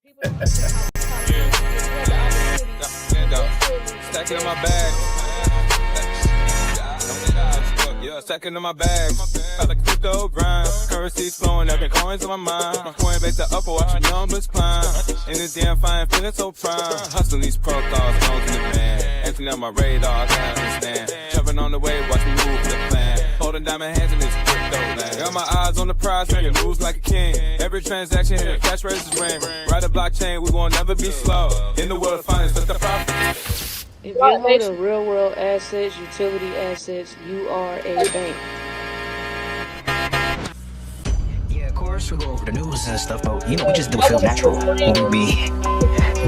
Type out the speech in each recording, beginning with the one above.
People don't understand how Stacking in my bag. Yeah, stacking in my bag. I like crypto grind. Currencies flowing, every coins on my mind. My coin base the upper, watch the numbers climb. In this damn fine, feeling so prime. Hustling these protocols, known to the man. Emptying out my radar, I can't understand. Jumping on the wave, watch me move to the plan. Holding diamond hands in this crypto land. Got my eyes on the prize, making moves like a king. Every transaction here, cash raises ring. Ride a blockchain, we won't never be slow. In the world of finance, that's the profit. If you're holding real world assets, utility assets, you are a bank. Yeah, of course, we go over the news and stuff, but we just do it feel natural when we be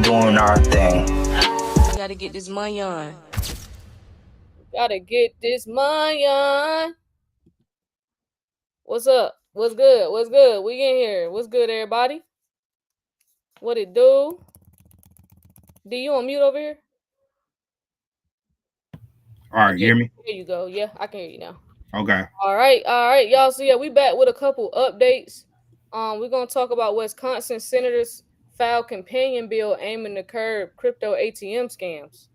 doing our thing. You gotta get this money on. Gotta get this money on. What's up? What's good? What's good? We in here. What's good, everybody? What it do? D, you on mute over here? All right, you hear me? There you go. Yeah, I can hear you now. Okay. All right, y'all. So yeah, we back with a couple updates. We're gonna talk about Wisconsin senators filed companion bill aiming to curb crypto ATM scams.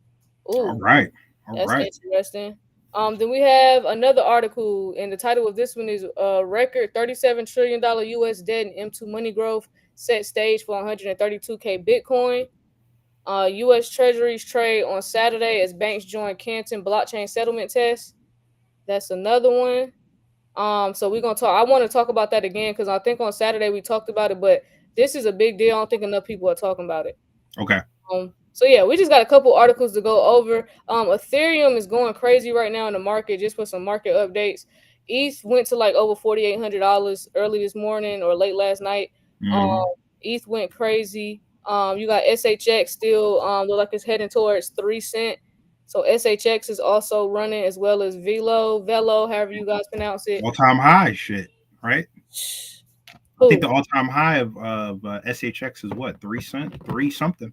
Ooh, All right. that's interesting. Then we have another article, and the title of this one is record $37 trillion U.S. debt and M2 money growth set stage for 132K Bitcoin. U.S. Treasuries trade on Saturday as banks join Canton blockchain settlement test. That's another one. So we're gonna talk. I want to talk about that again because I think on Saturday we talked about it, but this is a big deal. I don't think enough people are talking about it. Okay. So yeah, we just got a couple articles to go over. Ethereum is going crazy right now in the market. Just for some market updates, ETH went to like over $4,800 early this morning or late last night. ETH went crazy. You got SHX still look like it's heading towards 3 cents. So SHX is also running as well as Velo, however you guys pronounce it. All-time high shit, right? I think the all-time high of SHX is what, 3 cents, 3 something.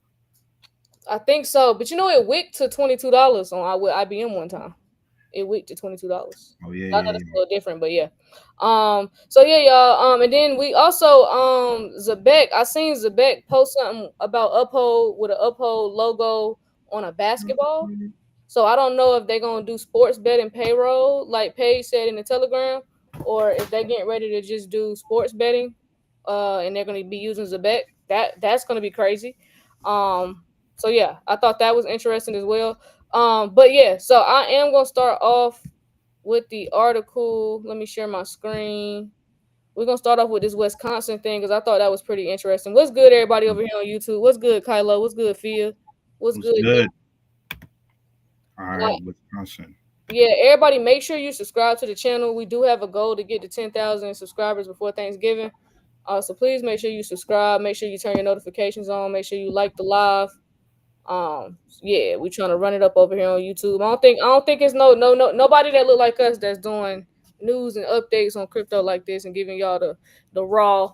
I think so, but you know it wicked to $22 on IBM one time. It wicked to $22. Oh yeah, I know it's a little different, but yeah. So yeah, y'all. And then we also Zebec. I seen Zebec post something about Uphold with an Uphold logo on a basketball. So I don't know if they're gonna do sports betting payroll, like Paige said in the Telegram, or if they're getting ready to just do sports betting, and they're gonna be using Zebec. That's gonna be crazy. So yeah, I thought that was interesting as well. But yeah, so I am gonna start off with the article. Let me share my screen. We're gonna start off with this Wisconsin thing because I thought that was pretty interesting. What's good, everybody over here on YouTube? What's good, Kylo? What's good, Fia? What's good? All right, Wisconsin. Yeah, everybody, make sure you subscribe to the channel. We do have a goal to get to 10,000 subscribers before Thanksgiving. So please make sure you subscribe. Make sure you turn your notifications on. Make sure you like the live. Yeah, we're trying to run it up over here on YouTube. I don't think it's nobody that look like us that's doing news and updates on crypto like this and giving y'all the raw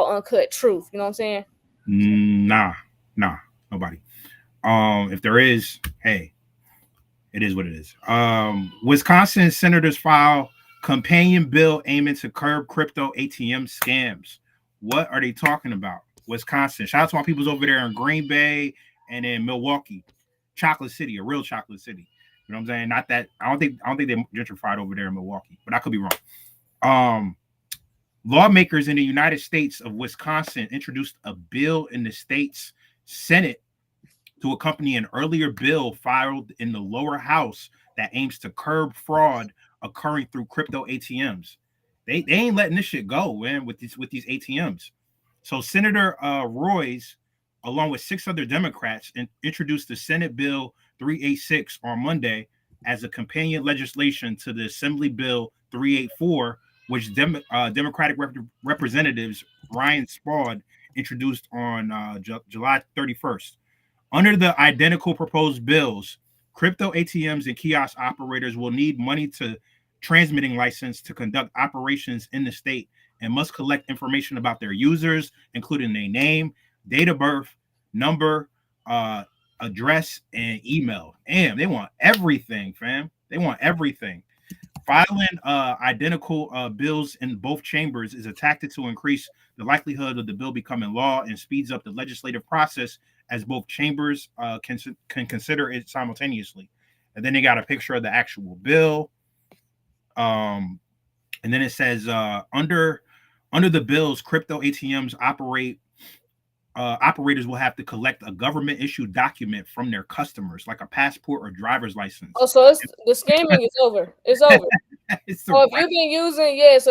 uncut truth. You know what I'm saying? Nah, nobody. If there is, hey, it is what it is. Wisconsin senators file companion bill aiming to curb crypto ATM scams. What are they talking about? Wisconsin. Shout out to my peoples over there in Green Bay and in Milwaukee, chocolate city, a real chocolate city. You know what I'm saying? Not that I don't think they gentrified over there in Milwaukee, but I could be wrong. Lawmakers in the United States of Wisconsin introduced a bill in the state's Senate to accompany an earlier bill filed in the lower house that aims to curb fraud occurring through crypto ATMs. They ain't letting this shit go, man, with these ATMs. So Senator Royce, along with 6 other Democrats, introduced the Senate Bill 386 on Monday as a companion legislation to the Assembly Bill 384, which Democratic Representatives Ryan Spaulding introduced on July 31st. Under the identical proposed bills, crypto ATMs and kiosk operators will need money to transmitting license to conduct operations in the state and must collect information about their users, including their name, date of birth, number, address, and email. Damn, they want everything, fam. They want everything. Filing identical bills in both chambers is a tactic to increase the likelihood of the bill becoming law and speeds up the legislative process as both chambers can consider it simultaneously. And then they got a picture of the actual bill. And then it says under the bills, crypto ATMs operators will have to collect a government issued document from their customers, like a passport or driver's license. Oh, so the scamming is over. It's over. So if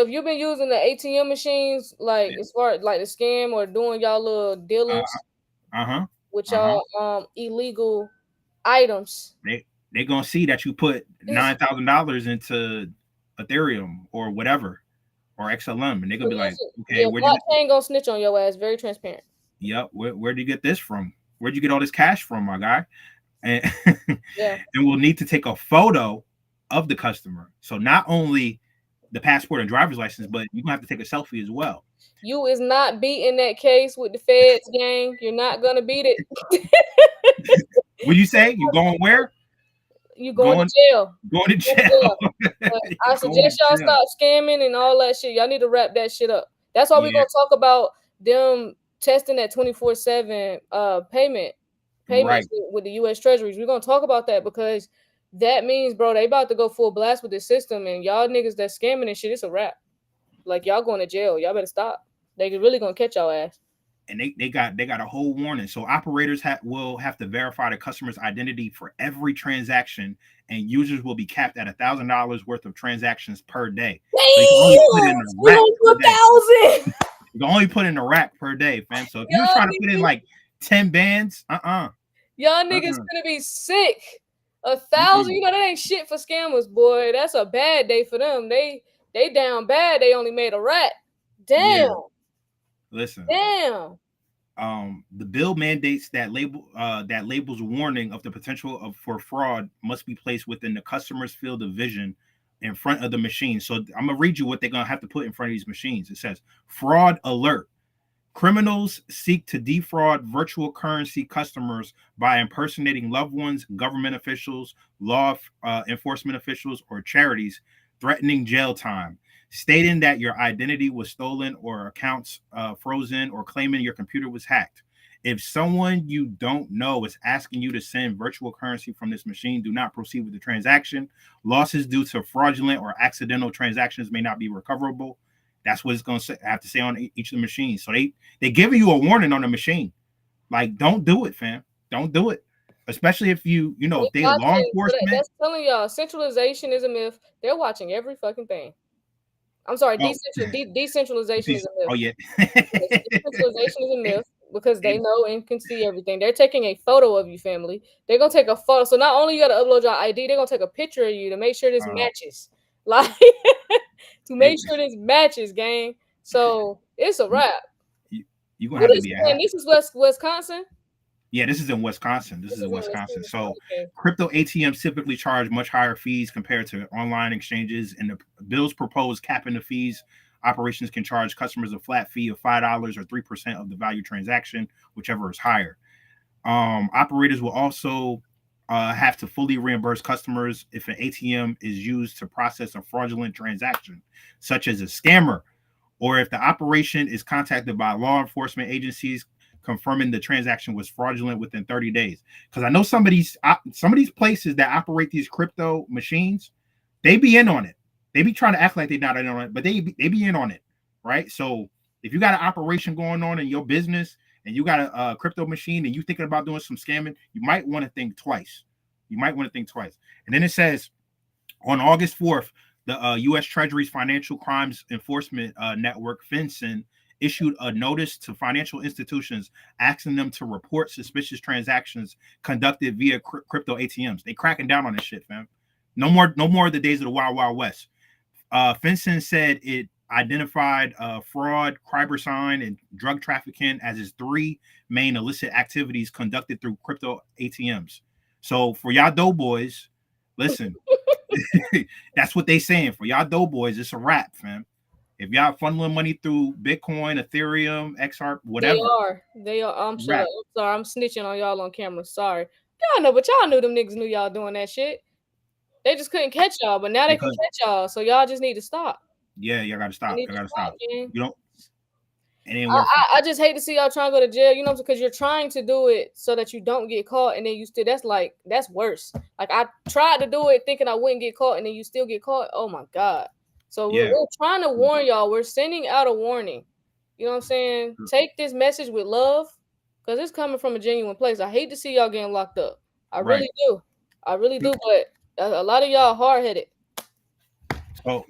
you've been using the ATM machines, like as far as like the scam or doing y'all little dealings with y'all illegal items, they're gonna see that you put $9,000 into Ethereum or whatever or XLM, and they're gonna be like, okay, blockchain gonna snitch on your ass. Very transparent. Yep. Where'd you get this from? Where'd you get all this cash from, my guy? And and we'll need to take a photo of the customer. So not only the passport and driver's license, but you're gonna have to take a selfie as well. You is not beating that case with the feds, gang. You're not gonna beat it. What do you say? You going where? You going to jail. Going to jail. I suggest y'all stop scamming and all that shit. Y'all need to wrap that shit up. That's why we're gonna talk about them testing that 24/7 payments with the U.S. Treasuries. We're gonna talk about that because that means, bro, they about to go full blast with this system, and y'all niggas that scamming and shit, it's a wrap. Like y'all going to jail. Y'all better stop. They really gonna catch y'all ass. And they got a whole warning. So operators will have to verify the customer's identity for every transaction, and users will be capped at $1,000 worth of transactions per day. Damn, you can only put in a rack per day, fam. So if you're trying to put in like 10 bands, y'all niggas gonna be sick. 1,000, you know that ain't shit for scammers, boy. That's a bad day for them. They down bad. They only made a rat. Damn. Yeah. Listen. Damn. The bill mandates that label's warning of the potential for fraud must be placed within the customer's field of vision in front of the machine. So I'm gonna read you what they're gonna have to put in front of these machines. It says, fraud alert. Criminals seek to defraud virtual currency customers by impersonating loved ones, government officials, law enforcement officials, or charities, threatening jail time, stating that your identity was stolen or accounts frozen, or claiming your computer was hacked. If someone you don't know is asking you to send virtual currency from this machine, do not proceed with the transaction. Losses due to fraudulent or accidental transactions may not be recoverable. That's what it's going to have to say on each of the machines. So they giving you a warning on the machine. Like, don't do it, fam. Don't do it. Especially if if they law enforcement. That's telling y'all centralization is a myth. They're watching every fucking thing. I'm sorry, decentralization is a myth. Oh, yeah. Decentralization is a myth because they know and can see everything. They're taking a photo of you, family. They're going to take a photo. So not only you got to upload your ID, they're going to take a picture of you to make sure this matches. Like, to make sure this matches, gang. So it's a wrap. You're going to have to be and this is Wisconsin? Yeah, this is in Wisconsin. This is in Wisconsin. So crypto ATMs typically charge much higher fees compared to online exchanges, and the bills proposed capping the fees. Operations can charge customers a flat fee of $5 or 3% of the value transaction, whichever is higher. Operators will also have to fully reimburse customers if an ATM is used to process a fraudulent transaction, such as a scammer, or if the operation is contacted by law enforcement agencies confirming the transaction was fraudulent within 30 days. Because I know some of these places that operate these crypto machines, they be in on it. They be trying to act like they're not in on it, but they be in on it, right? So if you got an operation going on in your business and you got a crypto machine and you thinking about doing some scamming, you might want to think twice. And then it says on August 4th, the U.S. Treasury's Financial Crimes Enforcement Network, FinCEN, issued a notice to financial institutions asking them to report suspicious transactions conducted via crypto ATMs. They cracking down on this shit, fam. No more of the days of the Wild Wild West. FinCEN said it identified fraud, cybercrime, and drug trafficking as its three main illicit activities conducted through crypto ATMs. So for y'all doughboys, listen, that's what they saying. For y'all doughboys, it's a wrap, fam. If y'all funneling money through Bitcoin, Ethereum, XRP, whatever. They are. I'm sure. I'm sorry. I'm snitching on y'all on camera. Sorry. Y'all know, but y'all knew them niggas knew y'all doing that shit. They just couldn't catch y'all, but now they can catch y'all. So y'all just need to stop. Yeah, y'all gotta stop. Y'all gotta stop. Man. You don't. It ain't worth it. I just hate to see y'all trying to go to jail, you know, because you're trying to do it so that you don't get caught, and then you still that's worse. Like I tried to do it thinking I wouldn't get caught, and then you still get caught. Oh my god. So we're trying to warn y'all. We're sending out a warning. You know what I'm saying? Take this message with love, because it's coming from a genuine place. I hate to see y'all getting locked up. I really do. I really do, but a lot of y'all hard-headed.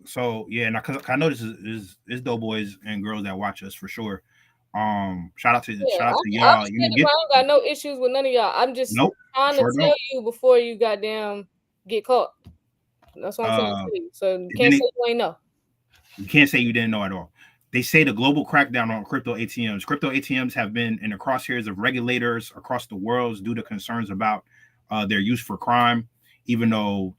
So yeah, and I know this is dope boys and girls that watch us for sure. Shout out to y'all. I ain't got no issues with none of y'all. I'm just trying to tell you before you goddamn get caught. That's what I'm trying to tell you. So you can't say you ain't know. You can't say you didn't know at all. They say the global crackdown on crypto ATMs. Crypto ATMs have been in the crosshairs of regulators across the world due to concerns about their use for crime, even though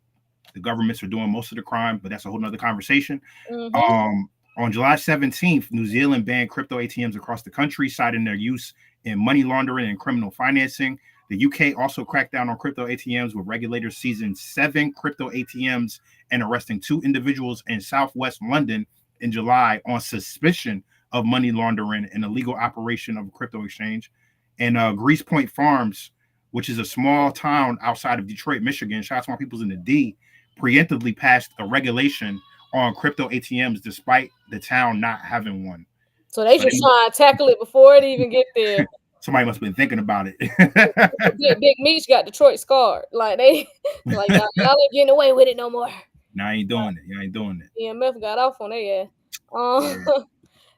the governments are doing most of the crime, but that's a whole nother conversation. On July 17th, New Zealand banned crypto ATMs across the country, citing their use in money laundering and criminal financing. The UK also cracked down on crypto ATMs, with regulators seizing 7 crypto ATMs and arresting 2 individuals in southwest London in July on suspicion of money laundering and illegal operation of a crypto exchange. And Grease Point Farms, which is a small town outside of Detroit, Michigan, shout out to my peoples in the D, preemptively passed a regulation on crypto ATMs despite the town not having one. So they just trying to tackle it before it even get there. Somebody must have been thinking about it. Big Meech got Detroit scarred. Like they like y'all ain't getting away with it no more. No, I ain't doing it. You ain't doing it. EMF got off on their ass.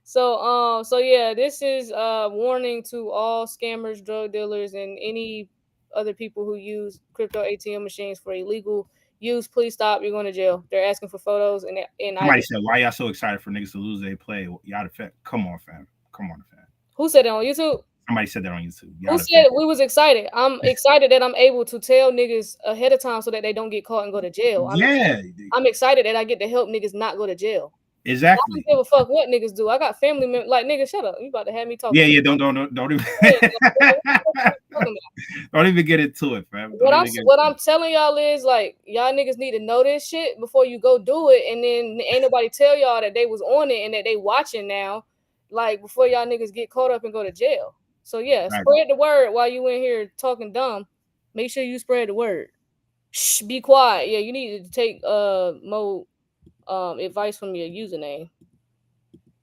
So yeah, this is a warning to all scammers, drug dealers, and any other people who use crypto ATM machines for illegal use. Please stop. You're going to jail. They're asking for photos and somebody said, "Why y'all so excited for niggas to lose their play? Y'all come on, fam. Come on, fam." Who said it on YouTube? Somebody said that on YouTube. Who said we was excited? I'm excited that I'm able to tell niggas ahead of time so that they don't get caught and go to jail. I'm excited that I get to help niggas not go to jail. Exactly. I don't give a fuck what niggas do. I got family members. Like, nigga, shut up. You about to have me talking. Yeah. Don't even don't even get into it, fam. What I'm telling y'all is, like, y'all niggas need to know this shit before you go do it, and then ain't nobody tell y'all that they was on it and that they watching now, like, before y'all niggas get caught up and go to jail. So yeah, spread the word while you in here talking dumb. Make sure you spread the word. Shh, be quiet. Yeah, you need to take more advice from your username.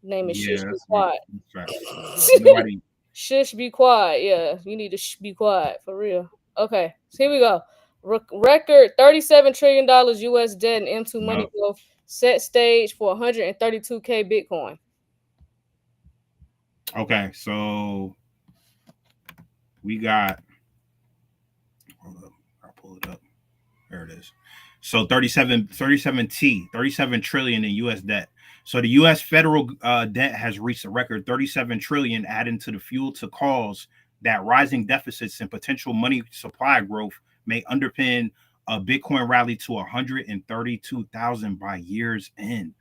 Name is Shush Be Quiet. Nobody. Shush Be Quiet. Yeah, you need to be quiet for real. Okay, so here we go. Record $37 trillion US debt and M2 money growth set stage for 132K Bitcoin. Okay, so we got. Hold up, I'll pull it up. There it is. So 37 trillion in US debt. So the US federal debt has reached a record 37 trillion, adding to the fuel to calls that rising deficits and potential money supply growth may underpin a Bitcoin rally to 132,000 by year's end.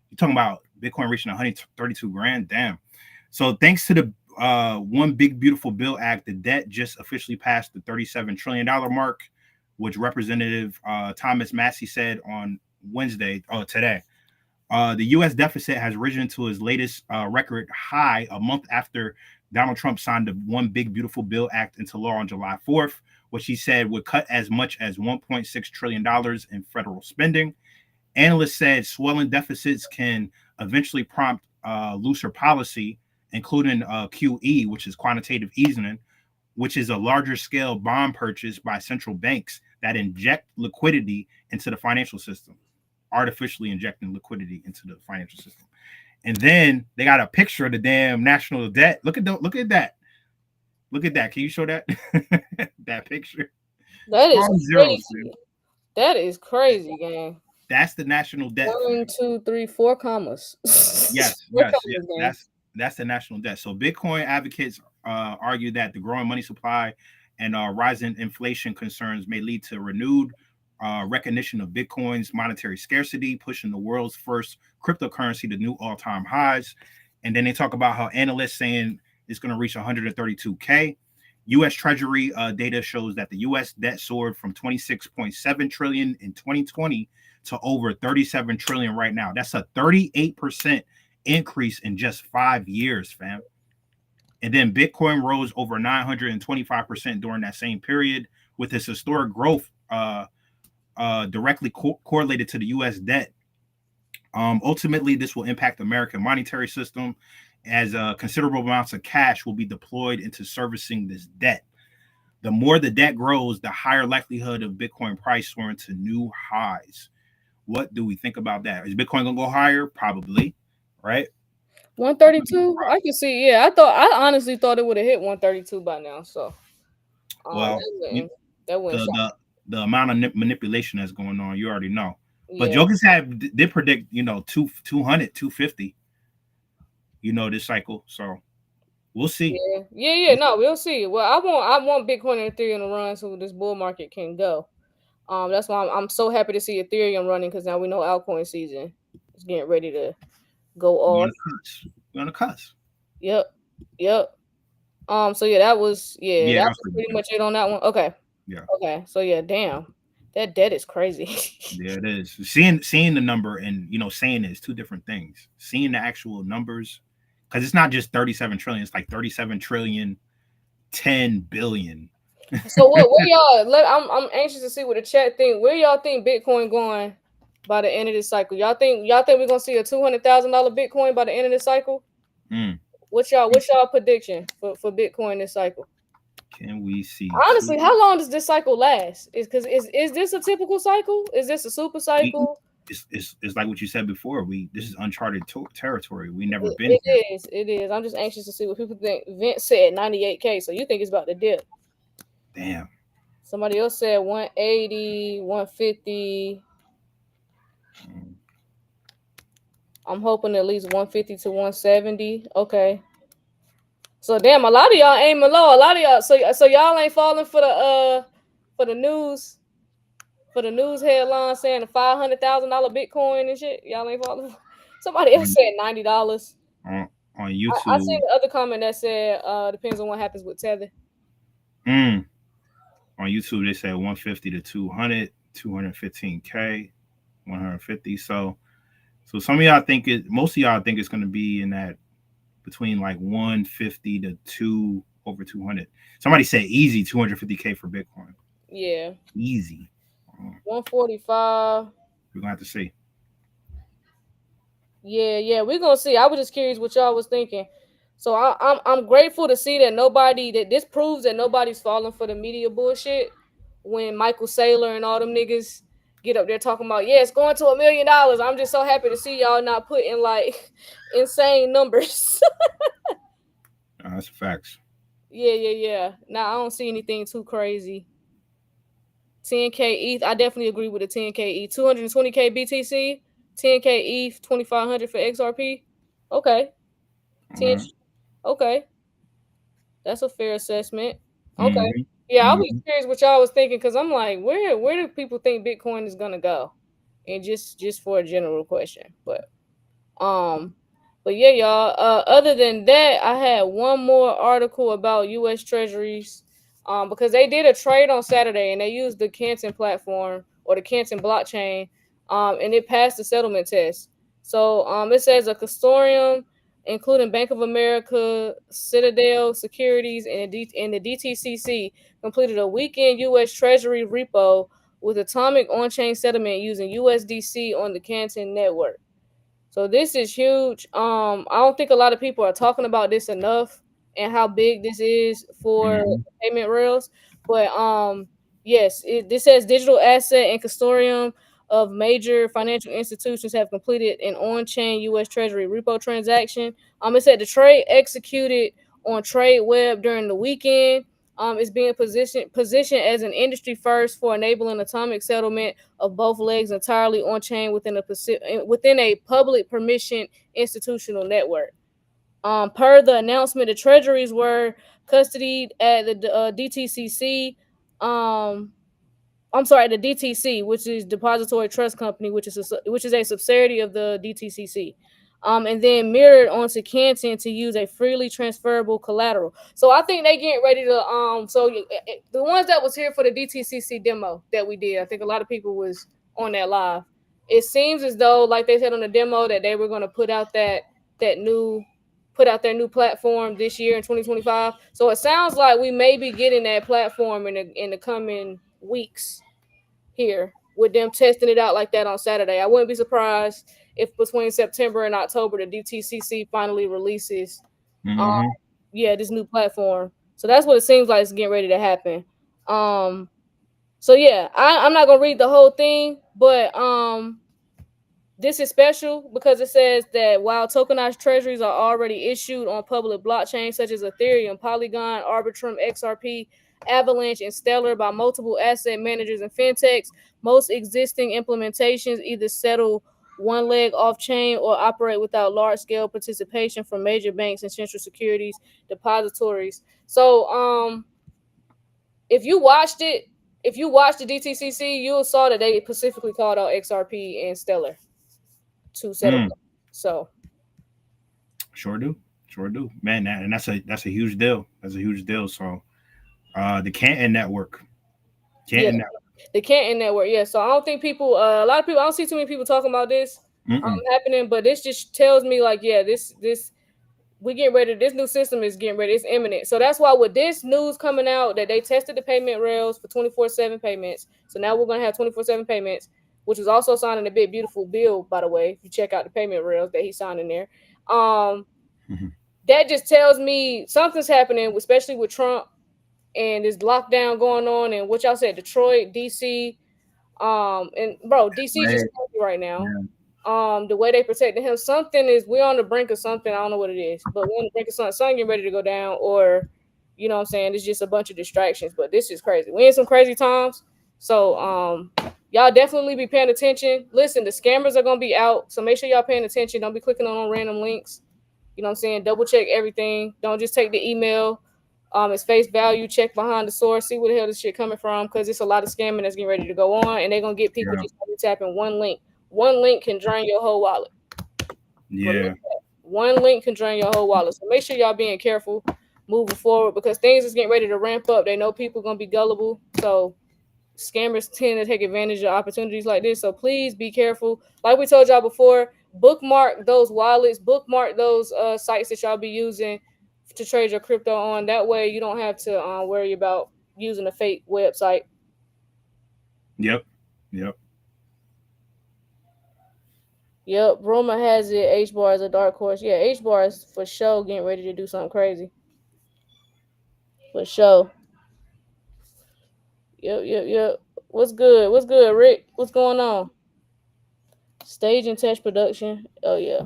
You're talking about Bitcoin reaching 132 grand. Damn. So thanks to the One Big Beautiful Bill Act, the debt just officially passed the $37 trillion mark, which Representative Thomas Massey said on Wednesday, today. The U.S. deficit has risen to its latest record high a month after Donald Trump signed the One Big Beautiful Bill Act into law on July 4th, which he said would cut as much as $1.6 trillion in federal spending. Analysts said swelling deficits can eventually prompt looser policy, including QE, which is quantitative easing, which is a larger scale bond purchase by central banks that inject liquidity into the financial system, artificially injecting liquidity into the financial system. And then they got a picture of the damn national debt. Look at that. Can you show that? That picture? That is crazy. That is crazy, gang. That's the national debt. 1, 2, 3, 4 commas. Yes. That's the national debt. So Bitcoin advocates argue that the growing money supply and rising inflation concerns may lead to renewed recognition of Bitcoin's monetary scarcity, pushing the world's first cryptocurrency to new all-time highs. And then they talk about how analysts saying it's going to reach 132K. U.S. Treasury data shows that the U.S. debt soared from 26.7 trillion in 2020 to over 37 trillion right now. That's a 38% increase in just 5 years, fam. And then Bitcoin rose over 925% during that same period, with its historic growth directly correlated to the U.S. debt. Ultimately, this will impact the American monetary system, as considerable amounts of cash will be deployed into servicing this debt. The more the debt grows, the higher likelihood of Bitcoin price soaring to new highs. What do we think about that? Is Bitcoin gonna go higher? Probably, right? 132. I can see. Yeah, I honestly thought it would have hit 132 by now. So, Well, that wouldn't shock. The amount of manipulation that's going on, you already know. But Yeah. jokers did predict, 200, 250, this cycle. So we'll see. Yeah. No, we'll see. Well, I want Bitcoin and Ethereum to run so this bull market can go. That's why I'm so happy to see Ethereum running, because now we know altcoin season is getting ready to go We're on off. the cusp. We're on the cusp. Yep. So yeah, that was Yeah, pretty much it on that one. Okay. Yeah. Okay. So yeah, damn, that debt is crazy. Yeah, it is. Seeing the number and saying it is two different things. Seeing the actual numbers, because it's not just 37 trillion, it's like 37 trillion, 10 billion. So where y'all? I'm anxious to see what the chat think. Where y'all think Bitcoin going by the end of this cycle? Y'all think we're gonna see a $200,000 Bitcoin by the end of this cycle? Mm. What's y'all prediction for Bitcoin this cycle? Can we see? Honestly, how long does this cycle last? Is this a typical cycle? Is this a super cycle? It's like what you said before. This is uncharted territory. We never been here. It is. I'm just anxious to see what people think. Vince said 98K, so you think it's about to dip? Damn. Somebody else said 180, 150. I'm hoping at least 150 to 170. Okay. So damn, a lot of y'all aiming low. A lot of y'all, so y'all ain't falling for the news, headline saying the $500,000 Bitcoin and shit. Y'all ain't falling. Somebody else said $90 on YouTube. I seen the other comment that said depends on what happens with Tether. On YouTube, they said 150 to 200, 215K, 150. So some of y'all think most of y'all think it's going to be in that between like 150 to over 200. Somebody said easy 250K for Bitcoin. Yeah. Easy. 145. We're gonna have to see. Yeah, we're gonna see. I was just curious what y'all was thinking. So I'm grateful to see that this proves that nobody's falling for the media bullshit. When Michael Saylor and all them niggas get up there talking about, yeah, it's going to $1 million. I'm just so happy to see y'all not putting like insane numbers. That's facts. Yeah. Now I don't see anything too crazy. 10K ETH. I definitely agree with the 10K ETH. 220K BTC. 10K ETH. 2,500 for XRP. Okay. 10. Okay. That's a fair assessment. Okay. Yeah, I was curious what y'all was thinking, because I'm like, where do people think Bitcoin is gonna go? And just for a general question. But yeah, y'all. Other than that, I had one more article about US Treasuries. Because they did a trade on Saturday and they used the Canton platform or the Canton blockchain. And it passed the settlement test. So it says a consortium including Bank of America, Citadel Securities, and the DTCC completed a weekend U.S. Treasury repo with atomic on-chain settlement using USDC on the Canton network. So this is huge. I don't think a lot of people are talking about this enough and how big this is for payment rails. But yes, this says digital asset and consortium of major financial institutions have completed an on-chain U.S. Treasury repo transaction. It said the trade executed on TradeWeb during the weekend. Is being positioned as an industry first for enabling atomic settlement of both legs entirely on chain within a public permission institutional network. Per the announcement, the treasuries were custodied at the DTCC. I'm sorry, the DTC, which is Depository Trust Company, which is a subsidiary of the DTCC. and then mirrored onto Canton to use a freely transferable collateral. So I think they getting ready to the ones that was here for the DTCC demo that we did, I think a lot of people was on that live. It seems as though, like they said on the demo, that they were going to that new put out their new platform this year in 2025. So it sounds like we may be getting that platform in the coming weeks here with them testing it out like that on Saturday. I wouldn't be surprised if between September and October the DTCC finally releases Mm-hmm. this new platform. So that's what it seems like is getting ready to happen. So yeah, I'm not gonna read the whole thing, but this is special because it says that while tokenized treasuries are already issued on public blockchains such as Ethereum, Polygon, Arbitrum, XRP, Avalanche, and Stellar by multiple asset managers and fintechs, most existing implementations either settle one leg off chain or operate without large scale participation from major banks and central securities depositories. So if you watched the DTCC, you saw that they specifically called out XRP and Stellar to settle. Mm. So Sure do, man. That's a huge deal. That's a huge deal. So, the Canton network, yeah, Canton network. the Canton network. Yeah, so I don't think people, a lot of people, I don't see too many people talking about this Mm-mm. happening, but this just tells me like, yeah, this we getting ready. This new system is getting ready. It's imminent. So that's why with this news coming out that they tested the payment rails for 24/7 payments. So now we're gonna have 24/7 payments, which was also signed in a big beautiful bill, by the way. If you check out the payment rails that he signed in there, Mm-hmm. that just tells me something's happening, especially with Trump and this lockdown going on, and what y'all said, Detroit, DC, and bro, DC just Right. crazy right now. Yeah. The way they protected him, something is we're on the brink of something. I don't know what it is, but we're on the brink of something. Something getting ready to go down, or you know what I'm saying? It's just a bunch of distractions. But this is crazy. We in some crazy times. So y'all definitely be paying attention. Listen, the scammers are gonna be out, so make sure y'all paying attention. Don't be clicking on random links. You know what I'm saying? Double check everything. Don't just take the email it's face value. Check behind the source. See where the hell this shit coming from, because it's a lot of scamming that's getting ready to go on, and they're gonna get people Yeah. just tapping one link. One link can drain your whole wallet. Remember Yeah. that. One link can drain your whole wallet. So make sure y'all being careful moving forward, because things is getting ready to ramp up. They know people gonna be gullible, so scammers tend to take advantage of opportunities like this. So please be careful. Like we told y'all before, bookmark those wallets, bookmark those sites that y'all be using to trade your crypto on. That way you don't have to worry about using a fake website. Yep. Yep. Yep, rumor has it H bar is a dark horse. Yeah, H bar is for sure getting ready to do something crazy. For sure. Yep. What's good? What's good, Rick? What's going on? Stage and test production. Oh yeah.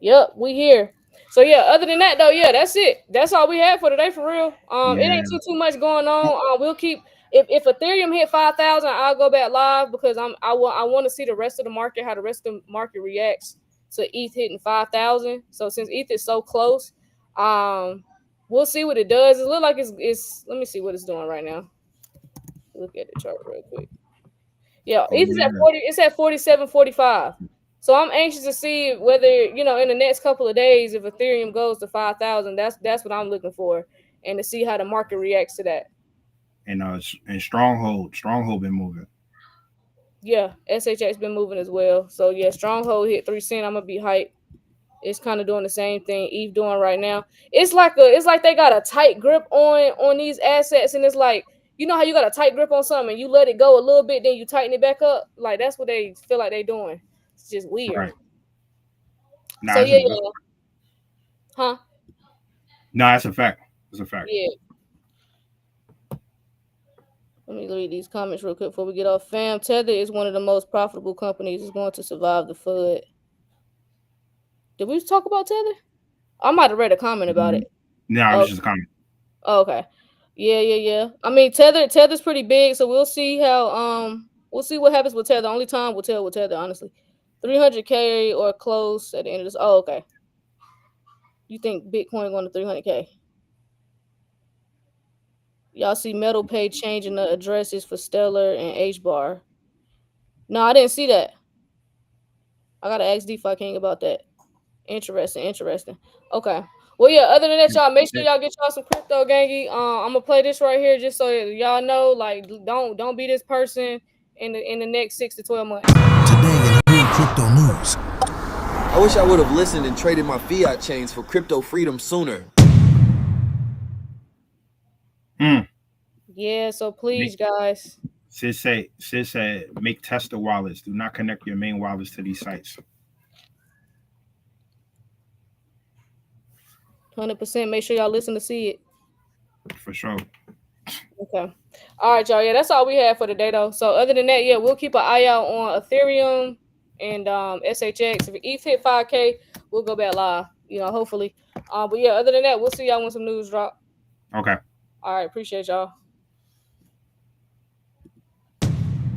Yep, we here. So yeah, other than that though, yeah, that's it. That's all we have for today for real. It Yeah. ain't too much going on. We'll keep if Ethereum hit 5,000, I'll go back live because I want to see the rest of the market, how the rest of the market reacts to ETH hitting 5,000. So since ETH is so close, we'll see what it does. It look like it's let me see what it's doing right now. Look at the chart real quick. Yeah, Oh ETH is yeah. at 40. It's at 47.45. So I'm anxious to see whether in the next couple of days, if Ethereum goes to 5,000, that's what I'm looking for, and to see how the market reacts to that. And Stronghold been moving. Yeah, SHX been moving as well. So yeah, Stronghold hit 3 cent. I'm gonna be hyped. It's kind of doing the same thing ETH doing right now. It's like they got a tight grip on these assets, and it's like, you know how you got a tight grip on something and you let it go a little bit, then you tighten it back up. Like that's what they feel like they doing. It's just weird. Right. Nah, So it's yeah, a, huh? nah, it's a fact. It's a fact. Yeah. Let me read these comments real quick before we get off. Fam, Tether is one of the most profitable companies. It's going to survive the flood. Did we talk about Tether? I might have read a comment about it. Nah, it was just a comment. Oh, okay. Yeah. I mean, Tether's pretty big, so we'll see how we'll see what happens with Tether. Only time will tell with Tether, honestly. 300K or close at the end of this. Oh, okay. You think Bitcoin going to 300K? Y'all see Metal Pay changing the addresses for Stellar and H bar. No, I didn't see that. I gotta ask DeFi King about that. Interesting. Okay. Well, yeah. Other than that, y'all make sure y'all get y'all some crypto, gangy. I'm gonna play this right here just so y'all know. Like, don't be this person in the next 6 to 12 months. Today in new crypto news. I wish I would have listened and traded my fiat chains for crypto freedom sooner. Yeah. So please, guys. Sis said, make tester wallets. Do not connect your main wallets to these sites. 100%. Make sure y'all listen to see it. For sure. Okay. All right, y'all. Yeah, that's all we have for today, though. So other than that, yeah, we'll keep an eye out on Ethereum and SHX. If ETH hit 5K, we'll go back live. You know, hopefully. But yeah, other than that, we'll see y'all when some news drop. Okay. All right. Appreciate y'all.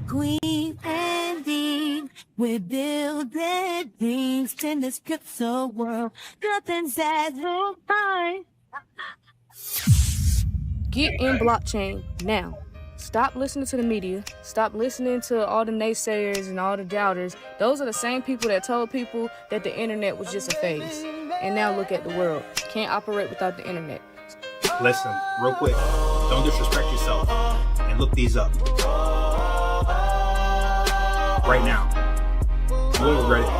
Kween and Dean, we're building things in this crypto world. Nothing's as fine. Get in blockchain now. Stop listening to the media. Stop listening to all the naysayers and all the doubters. Those are the same people that told people that the internet was just a phase. And now look at the world. Can't operate without the internet. Listen, real quick. Don't disrespect yourself. And look these up. Right now. You won't regret it.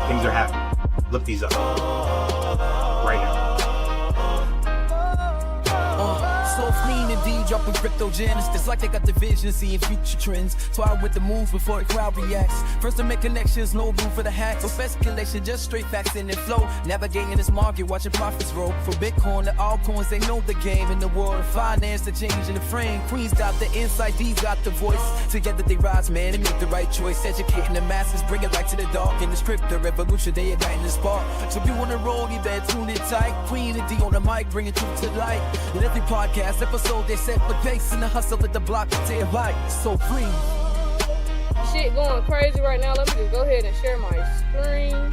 Things are happening. Look these up. Right now. So clean indeed, dropping crypto gems. It's like they got the vision, seeing future trends. So I with the moves before the crowd reacts. First to make connections, no room for the hacks. No speculation, just straight facts in and flow. Navigating this market, watching profits roll. From Bitcoin to altcoins, they know the game. In the world of finance, the change in the frame. Queen's got the insight, D's got the voice. Together they rise, man, and make the right choice. Educating the masses, bring it light to the dark. In this crypto revolution, they igniting the spark. So if you wanna roll, you better tune in tight. Queen and D on the mic, bringing truth to light. In every podcast episode, they set the pace and the hustle at the block to their light. So free. Shit going crazy right now. Let me just go ahead and share my screen.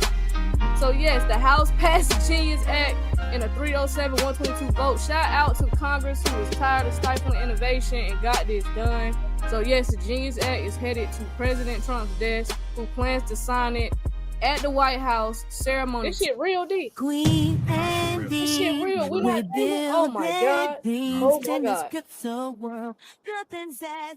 So yes, the House passed the Genius Act in a 307-122 vote. Shout out to Congress who was tired of stifling innovation and got this done. So yes, the Genius Act is headed to President Trump's desk, who plans to sign it at the White House ceremony. This shit real deep. Kween and Dean, This shit real. We we're not. Oh my god. building Oh things my in this god. crypto world. Nothing's as